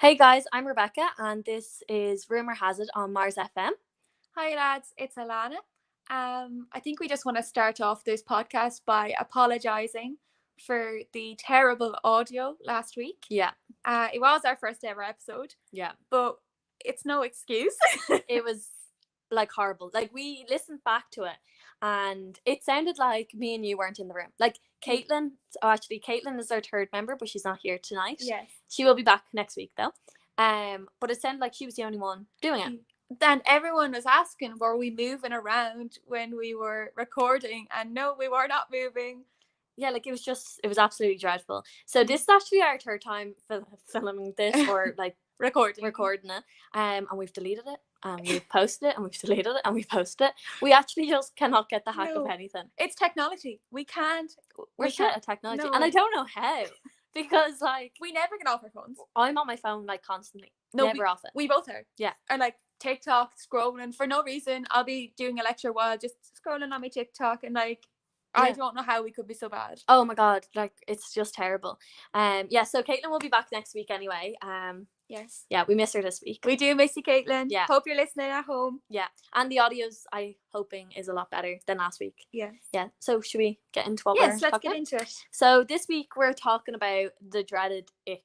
Hey guys, I'm Rebecca and this is Rumour Has It on Mars FM. Hi lads, it's Alana. I think we just want to start off this podcast by apologising for the terrible audio last week. Yeah. It was our first ever episode. Yeah. But it's no excuse. It was like horrible. Like we listened back to it and it sounded like me and you weren't in the room. Like Caitlin, Caitlin is our third member, but she's not here tonight. Yes. She will be back next week though. But it sounded like she was the only one doing it. Then everyone was asking, were we moving around when we were recording? And no, we were not moving. Yeah, like it was absolutely dreadful. So this is actually our third time filming this or like recording it. And we've deleted it and we've posted it and we've deleted it and we've posted it. We actually just cannot get the hack of anything. It's technology. We're shit at technology. And I don't know how. Because like we never get off our phones. I'm on my phone like constantly. Never off it. We both are. Yeah. And like TikTok scrolling for no reason. I'll be doing a lecture while just scrolling on my TikTok and like I don't know how we could be so bad. Oh my god, like it's just terrible. So Caitlin will be back next week anyway. Yes. Yeah, we miss her this week. We do miss you, Caitlin. Yeah. Hope you're listening at home. Yeah. And the audio's I'm hoping is a lot better than last week. Yes. Yeah. So should we get into what we're talking about? Yes, let's get into it. So this week we're talking about the dreaded ick.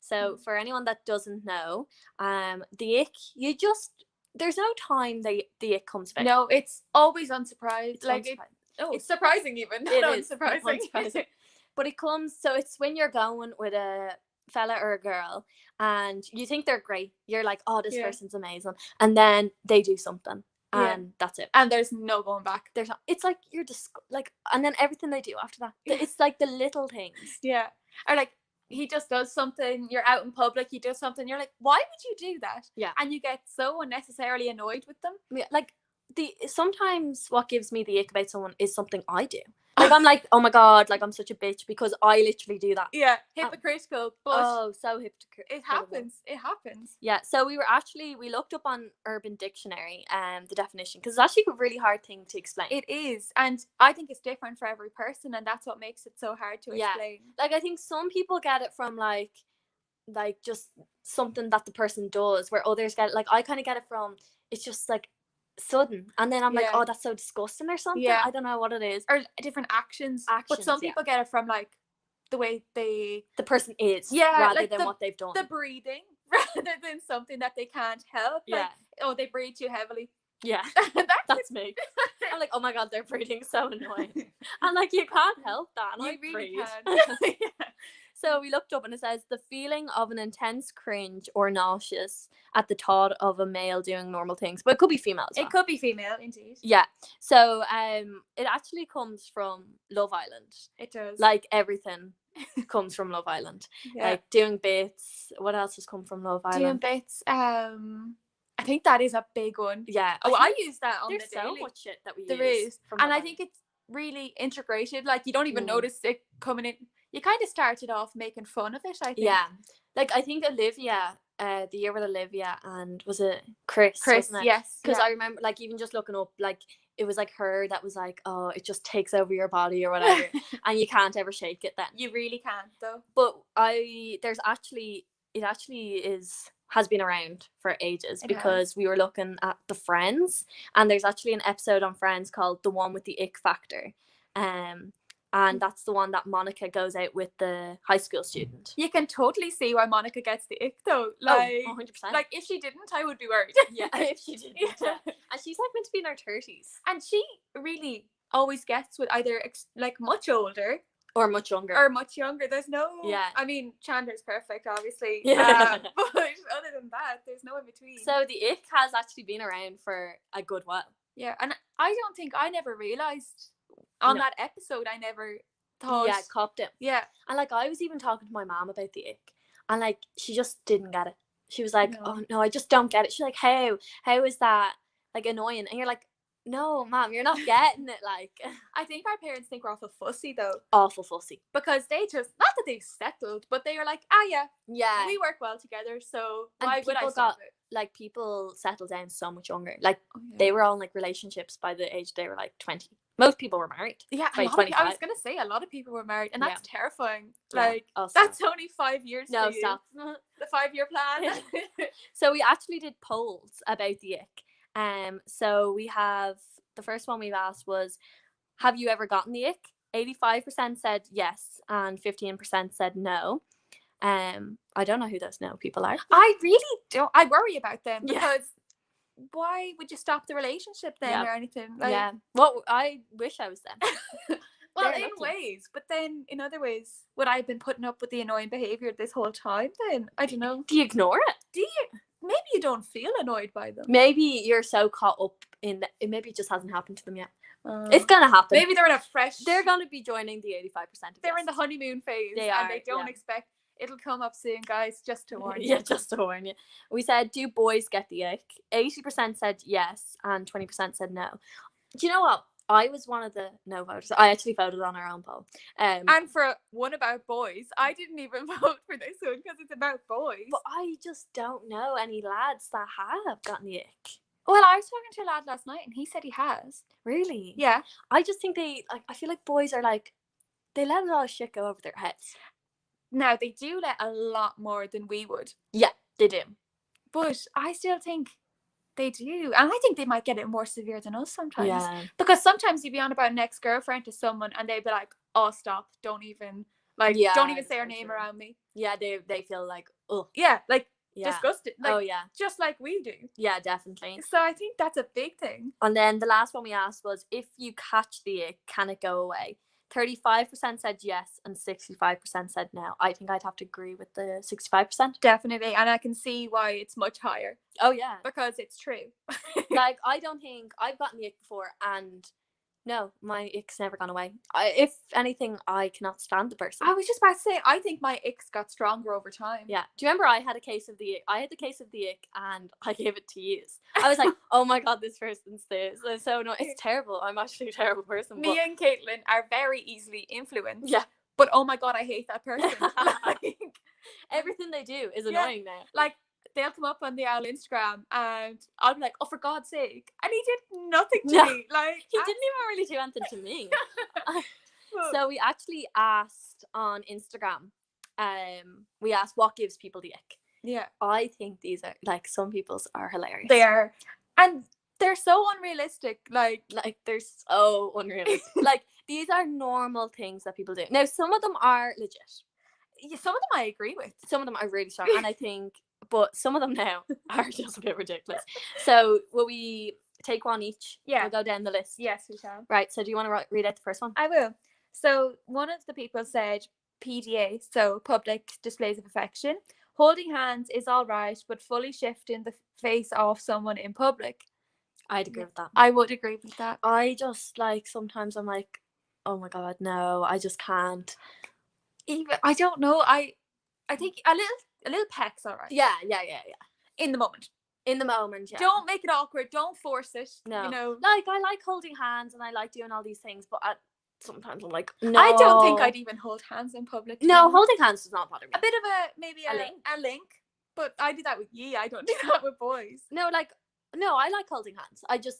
So for anyone that doesn't know, the ick, there's no time the ick comes about. No, it's always unsurprised. It's surprising even. It is surprising. But it comes, so it's when you're going with a fella or a girl and you think they're great. You're like, oh, this person's amazing. And then they do something and that's it. And there's no going back. It's like you're just like, and then everything they do after that. It's like the little things. Yeah. Or like, he just does something, you're out in public, he does something, you're like, why would you do that? Yeah. And you get so unnecessarily annoyed with them. Yeah, like sometimes what gives me the ick about someone is something I do. Like I'm like, oh my god, like I'm such a bitch because I literally do that. Yeah, hypocritical. But so hypocritical. It happens. It happens. Yeah. So we looked up on Urban Dictionary the definition because it's actually a really hard thing to explain. It is, and I think it's different for every person, and that's what makes it so hard to explain. Like I think some people get it from like just something that the person does, where others get it. Like I kind of get it from it's just like sudden, and then I'm like, oh, that's so disgusting or something. I don't know what it is, or different actions. But some people get it from like the way the person is, rather than what they've done. The breathing, rather than something that they can't help. Like, oh, they breathe too heavily. Yeah, that's me. I'm like, oh my god, they're breathing so annoying. And like you can't help that. And you really can. So we looked up and it says the feeling of an intense cringe or nauseous at the thought of a male doing normal things. But it could be female as well. It could be female, indeed. Yeah. So it actually comes from Love Island. It does. Like everything comes from Love Island. Yeah. Like doing bits. What else has come from Love Island? Doing bits. I think that is a big one. Yeah. Oh, I use that on the daily. There's so much shit that we use. There is. And I think it's really integrated. Like you don't even notice it coming in. You kind of started off making fun of it, I think. Yeah. Like I think Olivia, the year with Olivia and was it Chris, wasn't it? Yes. Because I remember like even just looking up, like it was like her that was like, oh, it just takes over your body or whatever. And you can't ever shake it then. You really can't though. But has been around for ages because we were looking at the Friends, and there's actually an episode on Friends called The One with the Ick Factor. And that's the one that Monica goes out with the high school student. You can totally see why Monica gets the ick though. Like, 100%. Like if she didn't, I would be worried. Yeah, if she didn't. Yeah. And she's like meant to be in her 30s. And she really always gets with either like much older or much younger. There's no. Yeah. I mean, Chandler's perfect, obviously. Yeah. But other than that, there's no in between. So the ick has actually been around for a good while. Yeah, and I never realised on that episode, I never thought. Yeah, copped it. Yeah. And like I was even talking to my mom about the ick, and like she just didn't get it. She was like, oh no, I just don't get it. She's like, how is that like annoying? And you're like, no, mom, you're not getting it. Like, I think our parents think we're awful fussy though. Awful fussy. Because they just, not that they settled, but they were like, yeah, we work well together, so why would I stop it? Like people settle down so much younger. Like they were all in like relationships by the age they were like 20. Most people were married. Yeah, I was gonna say a lot of people were married, and that's terrifying. Like, that's only 5 years. No, stop. The 5-year plan. So we actually did polls about the ick. So we have the first one we've asked was, have you ever gotten the ick? 85% said yes, and 15% said no. I don't know who those no people are. I really don't. I worry about them because why would you stop the relationship then or anything? Like, well, I wish I was them. Well, in ways, but then in other ways, would I have been putting up with the annoying behavior this whole time? Then I don't know. Do you ignore it? Do you? Maybe you don't feel annoyed by them. Maybe you're so caught up in that. Maybe it just hasn't happened to them yet. It's gonna happen. Maybe they're in a fresh. They're gonna be joining the 85%. They're in the honeymoon phase. They are, and they don't expect. It'll come up soon, guys, just to warn you. Yeah, just to warn you. We said, do boys get the ick? 80% said yes, and 20% said no. Do you know what? I was one of the no voters. I actually voted on our own poll. And for one about boys, I didn't even vote for this one because it's about boys. But I just don't know any lads that have gotten the ick. Well, I was talking to a lad last night, and he said he has. Really? Yeah. I just think I feel like boys are like, they let a lot of shit go over their heads. Now, they do let a lot more than we would. Yeah, they do. But I still think they do. And I think they might get it more severe than us sometimes. Yeah. Because sometimes you'd be on about an ex-girlfriend to someone and they'd be like, oh, stop. Don't even say her name around me. Yeah, they feel like, oh. Yeah, like disgusted. Like, oh, yeah. Just like we do. Yeah, definitely. So I think that's a big thing. And then the last one we asked was, if you catch the ick, can it go away? 35% said yes and 65% said no. I think I'd have to agree with the 65%. Definitely. And I can see why it's much higher. Oh, yeah. Because it's true. Like, I don't think I've gotten the ick before, and no, my ick's never gone away. If anything, I cannot stand the person. I was just about to say, I think my icks got stronger over time. Yeah. Do you remember I had a case of the ick? I had the case of the ick and I gave it to you. I was like, oh my God, this person's this. It's so annoying. It's terrible. I'm actually a terrible person. Me and Caitlin are very easily influenced. Yeah. But oh my God, I hate that person. Like, everything they do is annoying now. Like, they'll come up on the owl Instagram and I'll be like, oh, for God's sake. And he did nothing to me. Like, he didn't even really do anything to me. So we actually asked on Instagram, we asked what gives people the ick. Yeah. I think these are, like, some people's are hilarious. They are. And they're so unrealistic. Like they're so unrealistic. Like, these are normal things that people do. Now, some of them are legit. Yeah, some of them I agree with. Some of them are really strong. And I think, but some of them now are just a bit ridiculous. So will we take one each? Yeah. We'll go down the list. Yes, we shall. Right. So do you want to read out the first one? I will. So one of the people said PDA, so public displays of affection. Holding hands is all right, but fully shifting the face off someone in public. I'd agree with that. I would agree with that. I just, like, sometimes I'm like, oh my God, no, I just can't. Even I don't know. I think a little peck's all right. Yeah. In the moment. Yeah. Don't make it awkward. Don't force it. No. You know, like, I like holding hands and I like doing all these things, but sometimes I'm like, no. I don't think I'd even hold hands in public. No, holding hands does not bother me. A bit of a link. But I do that with ye. I don't do that with boys. No, I like holding hands. I just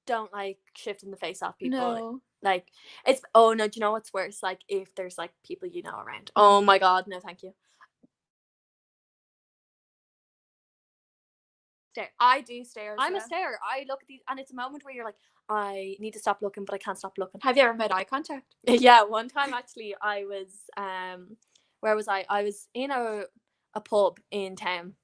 don't like shifting the face off people. No. Like, it's, oh no, do you know what's worse? Like, if there's, like, people you know around. Oh my God, no thank you. Stare. I do stare. I'm a starer. I look at these, and it's a moment where you're like, I need to stop looking, but I can't stop looking. Have you ever made eye contact? Yeah, one time actually, I was where was I? I was in a pub in town,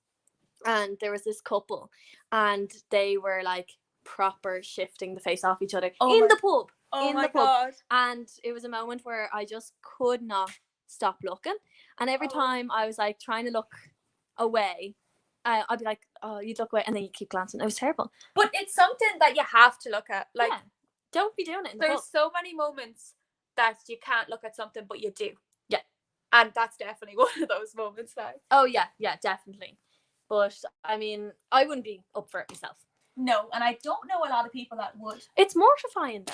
and there was this couple, and they were like proper shifting the face off each other in the pub. Oh my God. And it was a moment where I just could not stop looking, and every time I was like trying to look away, I'd be like, oh, you'd look away, and then you keep glancing. It was terrible. But it's something that you have to look at. Like, don't be doing it. There's so many moments that you can't look at something, but you do. Yeah. And that's definitely one of those moments. Like, oh yeah, definitely. But I mean, I wouldn't be up for it myself. No, and I don't know a lot of people that would. It's mortifying though.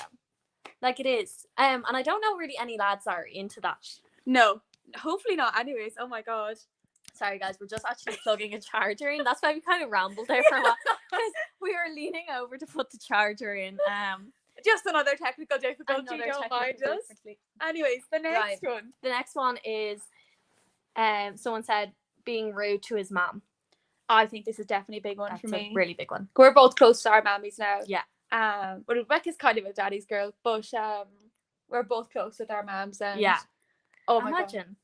Like, it is. And I don't know really any lads are into that. No, hopefully not. Anyways, oh my God. Sorry guys, we're just actually plugging a charger in. That's why we kind of rambled there for a while, because we were leaning over to put the charger in. Just another technical difficulty. Don't mind us. Anyways, the next one. The next one is, someone said being rude to his mom. I think this is definitely a big one for me. A really big one. We're both close to our mammies now. Yeah. Well, Rebecca's kind of a daddy's girl, but we're both close with our moms. And yeah. Oh my god. Imagine.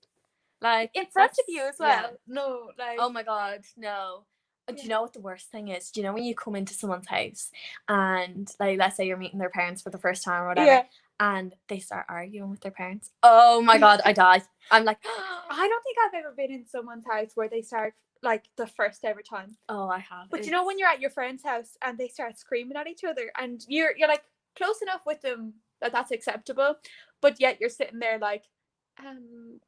Like in front of you as well. Yeah. No, like. Oh my god, no. Do you know what the worst thing is? Do you know when you come into someone's house and, like, let's say you're meeting their parents for the first time or whatever, and they start arguing with their parents? Oh my god, I die. I'm like, I don't think I've ever been in someone's house where they start, like, the first ever time. Oh, I have. But you know when you're at your friend's house and they start screaming at each other and you're like close enough with them that that's acceptable, but yet you're sitting there like,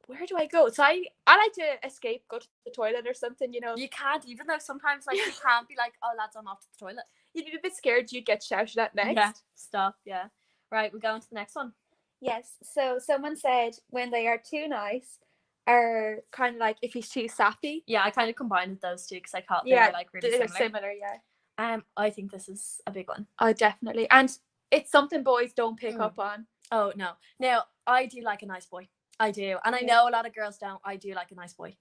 where do I go? So I like to escape, go to the toilet or something, you know. You can't, even though sometimes, like, you can't be like, oh lads, I'm off to the toilet. You'd be a bit scared you'd get shouted at next. Yeah, stop, yeah. Right, we're going to the next one. Yes, so someone said when they are too nice, are kind of like if he's too sappy. Yeah, I kind of combined those two because I thought they were, like, really similar. Yeah. I think this is a big one. Oh, definitely. And it's something boys don't pick up on. Oh, no. Now, I do like a nice boy. I do. And I know a lot of girls don't. I do like a nice boy.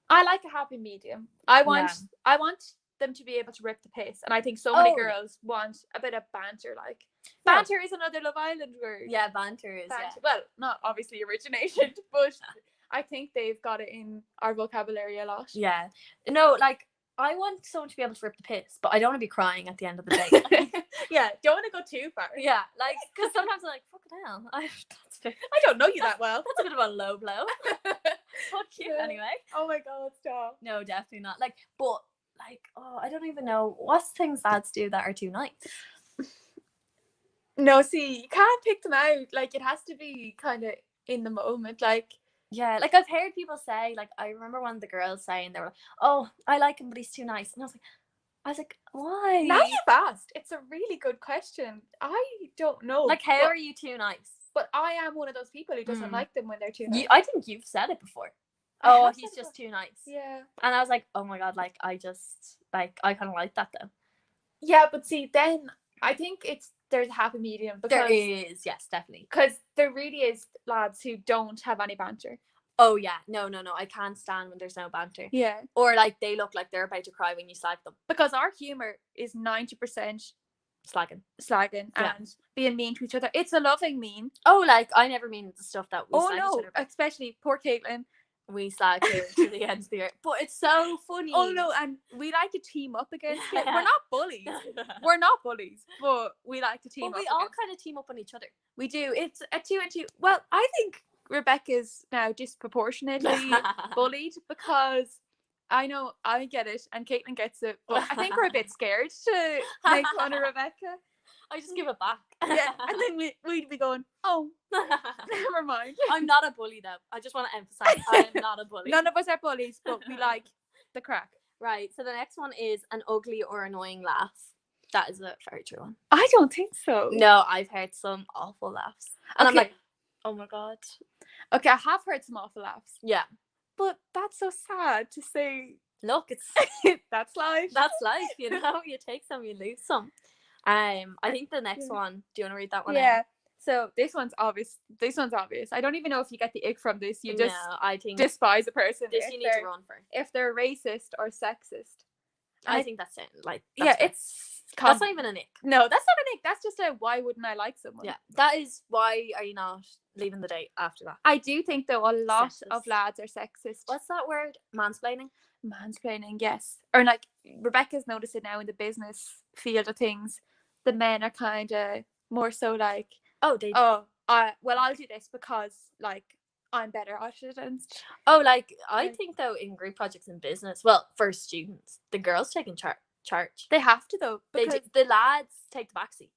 I like a happy medium. I want them to be able to rip the piss. And I think so many girls want a bit of banter. Like, banter is another Love Island word. Yeah, banter is, yeah. Well, not obviously originated, but I think they've got it in our vocabulary a lot. Yeah. No, like, I want someone to be able to rip the piss, but I don't want to be crying at the end of the day. Yeah, don't want to go too far. Yeah, like, because sometimes I'm like, fucking hell. I don't know you that well. That's a bit of a low blow. Fuck you, anyway. Oh my god, stop. No, definitely not. Like, but, like, I don't even know. What's things lads do that are too nice? No, see, you can't pick them out. Like, it has to be kind of in the moment. Like, yeah, like, I've heard people say, like, I remember one of the girls saying, they were like, oh, I like him, but he's too nice. And I was like, why? Now you've asked. It's a really good question. I don't know. Like, how are you too nice? But I am one of those people who doesn't like them when they're too nice. I think you've said it before. Oh, he's just too nice. Yeah. And I was like, oh my god, like, I kind of like that though. Yeah, but see, then I think there's a happy medium. Because there is, yes, definitely. Because there really is lads who don't have any banter. Oh yeah, no, I can't stand when there's no banter. Yeah. Or, like, they look like they're about to cry when you slag them. Because our humour is 90% slagging and being mean to each other. It's a loving mean. Oh, like, I never mean the stuff that we slag each other about. Especially poor Caitlin. We slag her to the end of the earth. But it's so funny. Oh no, and we like to team up against it. We're not bullies. We're not bullies, but we like to team up. But we all kind of team up on each other. We do. It's a 2 and 2. Well, I think Rebecca's now disproportionately bullied because I know I get it and Caitlin gets it, but I think we're a bit scared to make fun of Rebecca. I just give it back. Yeah, and then we'd be going, oh, never mind. I'm not a bully though. I just want to emphasize I am not a bully. None of us are bullies, but we like the crack. Right, so the next one is an ugly or annoying laugh. That is a very true one. I don't think so. No, I've heard some awful laughs. And I'm like, oh my god. Okay, I have heard some awful laughs. Yeah. But that's so sad to say. Look, it's that's life. That's life, you know. You take some, you lose some. I think the next one. Do you want to read that one? Yeah. So this one's obvious. I don't even know if you get the ick from this. You just I think despise a person. This you need to run for. If they're racist or sexist. I think that's it. Like, that's not even an ick. No, that's not an ick. That's just a why wouldn't I like someone? Yeah, that is why are you not leaving the date after that? I do think though a lot of lads are sexist. What's that word? Mansplaining? Mansplaining, yes. Or like Rebecca's noticed it now in the business field of things. The men are kind of more so like, I'll do this because like I'm better at it. And like I think though in group projects in business, well, for students, the girls taking charge. They have to though, because the lads take the backseat,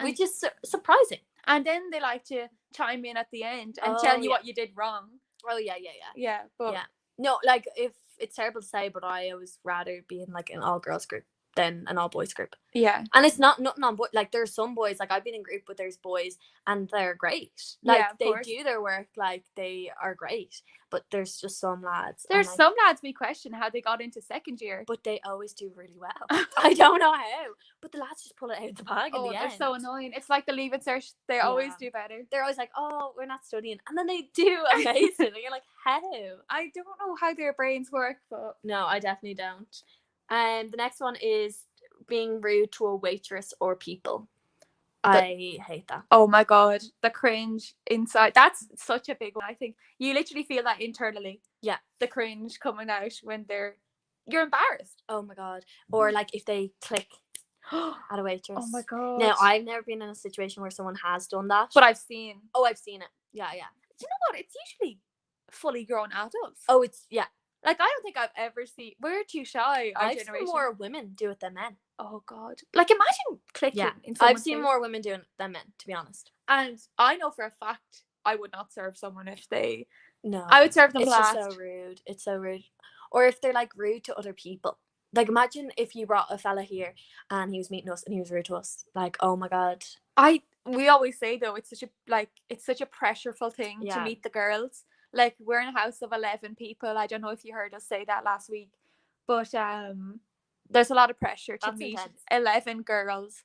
which is surprising. And then they like to chime in at the end and tell you what you did wrong. Oh yeah. But no, like if it's terrible to say, but I always rather be in like an all girls group than an all boys group. Yeah. And it's not nothing on boys. Like there's some boys, like I've been in group with there's boys and they're great. Like they do their work, like they are great. But there's just some lads. There's some lads we question how they got into second year. But they always do really well. I don't know how. But the lads just pull it out of the bag in the end. They're so annoying. It's like the Leaving Cert. They always do better. They're always like, oh, we're not studying. And then they do amazing. And you're like, how? I don't know how their brains work, but... No, I definitely don't. The next one is being rude to a waitress or people. I hate that. Oh my god, the cringe inside. That's such a big one. I think you literally feel that internally. Yeah, the cringe coming out when you're embarrassed. Oh my god. Or like if they click at a waitress. Oh my god. Now I've never been in a situation where someone has done that, but I've seen. Oh, I've seen it. Yeah. Do you know what? It's usually fully grown adults. Oh, it's Like, I don't think I've ever seen... We're too shy, our I've generation. seen more women do it than men. Oh, God. Like, imagine clicking in someone's I've seen face. more women doing it than men, to be honest. And I know for a fact I would not serve someone if they... No. I would serve them last. It's just so rude. It's so rude. Or if they're, like, rude to other people. Like, imagine if you brought a fella here and he was meeting us and he was rude to us. Like, oh, my God. We always say, though, it's such a pressureful thing to meet the girls. Like, we're in a house of 11 people. I don't know if you heard us say that last week. But there's a lot of pressure to meet 11 girls.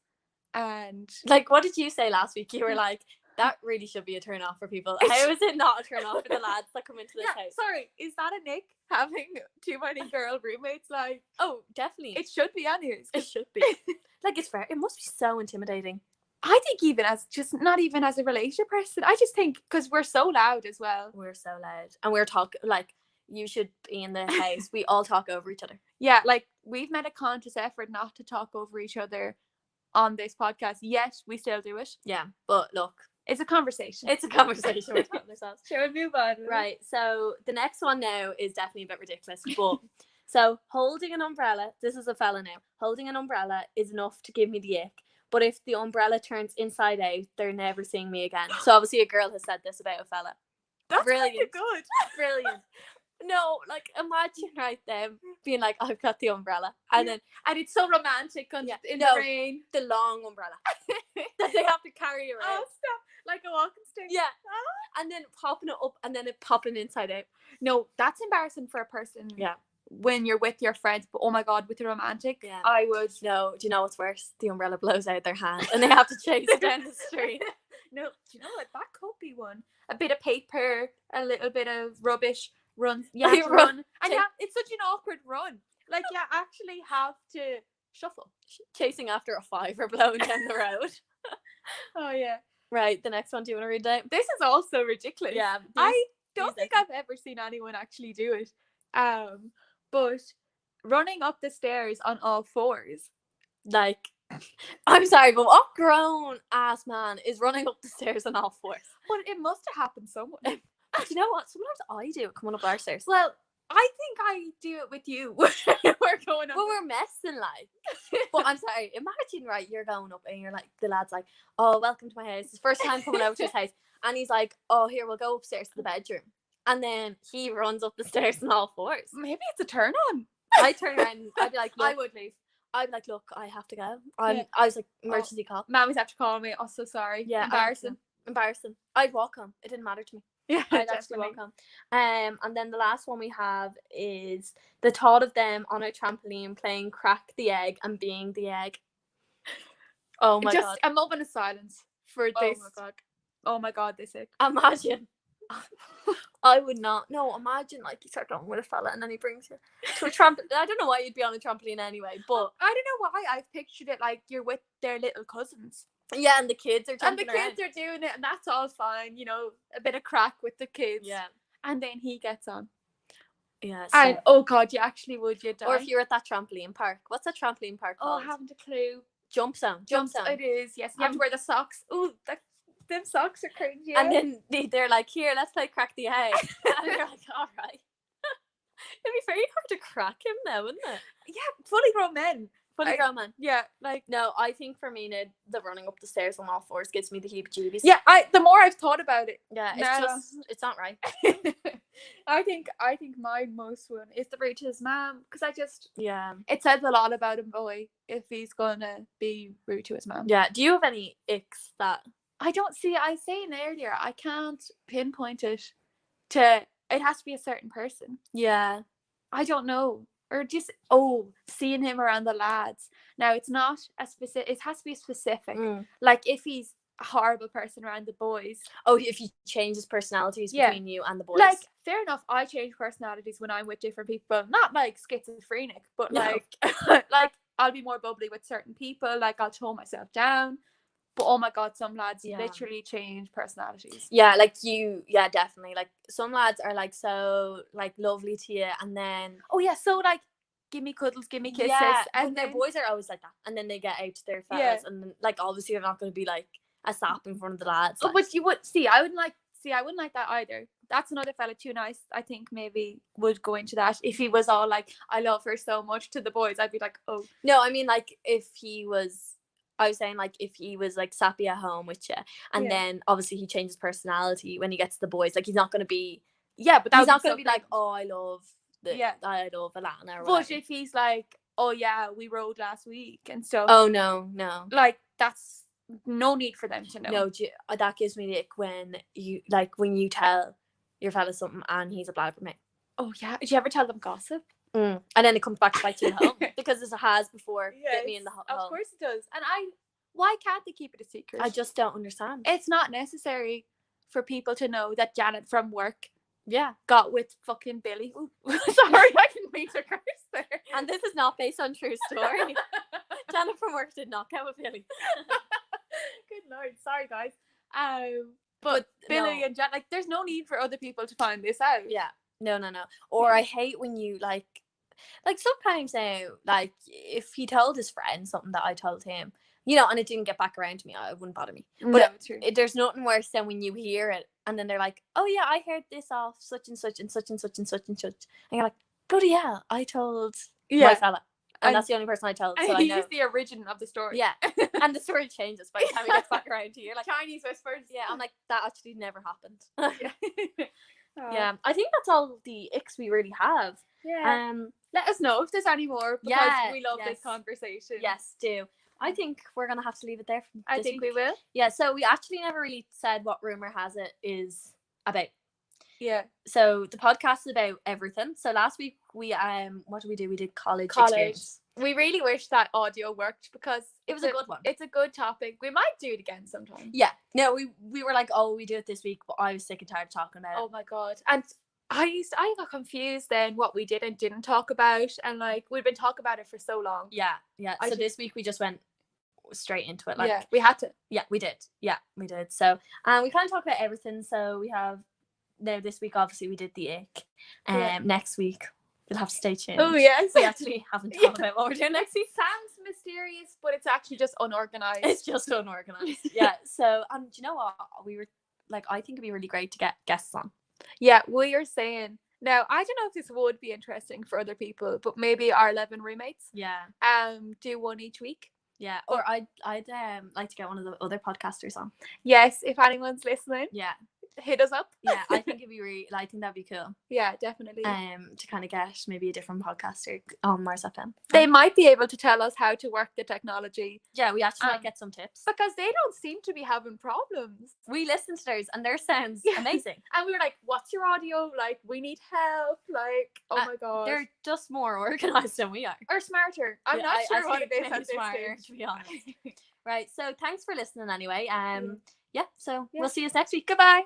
And... Like, what did you say last week? You were like, that really should be a turn off for people. How is it not a turn off for the lads that come into this house? Sorry, is that a nick having too many girl roommates? Like, oh, definitely. It should be anyways. It should be. Like, it's fair. It must be so intimidating. I think even as just not even as a relationship person, I just think because we're so loud as well. We're so loud. And we're talking, like, you should be in the house. We all talk over each other. Yeah, like, we've made a conscious effort not to talk over each other on this podcast, yet we still do it. Yeah, but look. It's a conversation. It's a conversation we're talking ourselves. Shall we move on? Right, so the next one now is definitely a bit ridiculous, but... So, holding an umbrella, this is a fella now, holding an umbrella is enough to give me the ick. But if the umbrella turns inside out, they're never seeing me again. So obviously a girl has said this about a fella. That's brilliant. Good. Brilliant. No, like imagine right then being like, I've got the umbrella. And it's so romantic in the rain. The long umbrella. That they have to carry around. Oh, stop. Like a walking stick. Yeah. Oh. And then popping it up and then it popping inside out. No, that's embarrassing for a person. Yeah. When you're with your friends, but oh my god, with a romantic, I would. No, do you know what's worse? The umbrella blows out their hand and they have to chase it down the street. No, do you know what? That could be one. A bit of paper, a little bit of rubbish, run. Yeah, run. And it's such an awkward run. Like, you actually have to shuffle. Chasing after a fiver blowing down the road. Oh, yeah. Right, the next one, do you want to read it out? This is also ridiculous. Yeah. I don't think I've ever seen anyone actually do it. But running up the stairs on all fours. Like, I'm sorry, but what grown ass man is running up the stairs on all fours? But it must have happened somewhere. Do you know what? Sometimes I do it coming up our stairs. Well, I think I do it with you. We're going up. Well, we're messing like. But I'm sorry, imagine, right, you're going up and you're like, the lad's like, oh, welcome to my house. It's his first time coming over to his house. And he's like, oh, here, we'll go upstairs to the bedroom. And then he runs up the stairs on all fours. Maybe it's a turn on. I turn around and I'd be like, look, I would leave. I'd be like, look, I have to go. I was like, emergency call. Mammy's have to call me. Oh, so sorry. Yeah. Embarrassing. I'd walk home. It didn't matter to me. Yeah, I'd actually walk home. And then the last one we have is the thought of them on a trampoline playing crack the egg and being the egg. Oh my god. A moment of silence for this. Oh my god. Oh my god, this egg. Imagine. I would not. No, imagine like you start going with a fella and then he brings you to a trampoline. I don't know why you'd be on a trampoline anyway, but I don't know why I've pictured it like you're with their little cousins. Yeah, and the kids are jumping around. And the kids are doing it and that's all fine, you know, a bit of crack with the kids. Yeah. And then he gets on. Yeah. So. And oh god, you actually would, you die. Or if you're at that trampoline park. What's that trampoline park called? Oh, I haven't a clue. Jump zone. It is, yes. You have to wear the socks. Ooh, them socks are crazy. And then they're like, here, let's play crack the egg. And you're like, all right. It'd be very hard to crack him though, wouldn't it? Yeah, fully grown men. Grown man. Yeah, like no, I think for me now, the running up the stairs on all fours gives me the heebie-jeebies. Yeah, the more I've thought about it. Yeah, it's not right. I think my most one is the rude to his mom, because yeah, it says a lot about a boy if he's gonna be rude to his mom. Yeah. Do you have any icks that I don't see? I was saying earlier, I can't pinpoint it to. It has to be a certain person. Yeah. I don't know. Or just seeing him around the lads. Now it's not a specific. It has to be specific. Like if he's a horrible person around the boys. Oh, if he changes personalities between you and the boys. Like fair enough. I change personalities when I'm with different people. Not like schizophrenic, but like like I'll be more bubbly with certain people. Like I'll tone myself down. But oh my god, some lads literally change personalities. Yeah, like definitely. Like some lads are like so like lovely to you, and then so like give me cuddles, give me kisses, and their boys are always like that, and then they get out to their fellas, and then, like obviously they're not going to be like a sap in front of the lads. Like. But you would see, I wouldn't like that either. That's another fella too nice. I think maybe would go into that if he was all like, I love her so much to the boys. I'd be like, oh no, I mean like if he was. I was saying like if he was like sappy at home with you, and then obviously he changes personality when he gets to the boys. Like he's not going to be but he's not going to be like, oh, I love Alana or whatever. But if he's like, oh yeah, we rode last week and stuff. Oh no, like that's no need for them to know. No, that gives me the ick when you tell your fella something and he's a blabbermouth. Oh yeah, did you ever tell them gossip? And then it comes back to bite you at home because it has before bit me in the hole. Of course it does. And why can't they keep it a secret? I just don't understand. It's not necessary for people to know that Janet from work got with fucking Billy. Ooh, sorry, I didn't mean to curse there. And this is not based on true story. Janet from work did not get with Billy. Good lord, sorry guys. But Billy and Janet, like, there's no need for other people to find this out. Yeah. No. Or I hate when you like sometimes now, like if he told his friend something that I told him, and it didn't get back around to me, it wouldn't bother me. But there's nothing worse than when you hear it and then they're like, oh yeah, I heard this off such and such and such and such and such and such, and you're like, bloody hell, I told my fella, and that's the only person I told. So I know he's the origin of the story. Yeah, and the story changes by the time it gets back around to you. Like Chinese whispers. Yeah, I'm like, that actually never happened. Yeah, I think that's all the icks we really have. Yeah. Let us know if there's any more, because we love this conversation. Yes, do. I think we're gonna have to leave it there. I think we will. Yeah. So we actually never really said what Rumor Has It is about. Yeah. So the podcast is about everything. So last week we what did we do? We did college experience. We really wish that audio worked because it was a good one. It's a good topic. We might do it again sometime. Yeah. No, we were like, oh, we do it this week, but I was sick and tired of talking about it. Oh my god. And I got confused then what we did and didn't talk about, and like we've been talking about it for so long. Yeah. So this week we just went straight into it. Like we had to. Yeah, we did. So we kind of talk about everything. So we have now this week obviously we did the ick. Next week you'll have to stay tuned. Oh yes. We actually haven't talked about what we're doing next week. Sounds mysterious, but it's actually just unorganized. It's just unorganized. Yeah. So do you know what? We were like, I think it'd be really great to get guests on. Yeah, we are saying now, I don't know if this would be interesting for other people, but maybe our 11 roommates. Yeah. Do one each week. Yeah. Or I'd like to get one of the other podcasters on. Yes, if anyone's listening. Yeah. Hit us up. Yeah, I think it'd be I think that'd be cool. Yeah, definitely. To kind of get maybe a different podcaster on Mars FM. They might be able to tell us how to work the technology. Yeah, we actually might get some tips. Because they don't seem to be having problems. We listened to theirs and theirs sounds amazing. And we were like, what's your audio? Like, we need help. Like, oh my god. They're just more organised than we are. Or smarter. I'm not sure what it is at this smarter, to be honest. Right, so thanks for listening anyway. So we'll see you next week. Goodbye.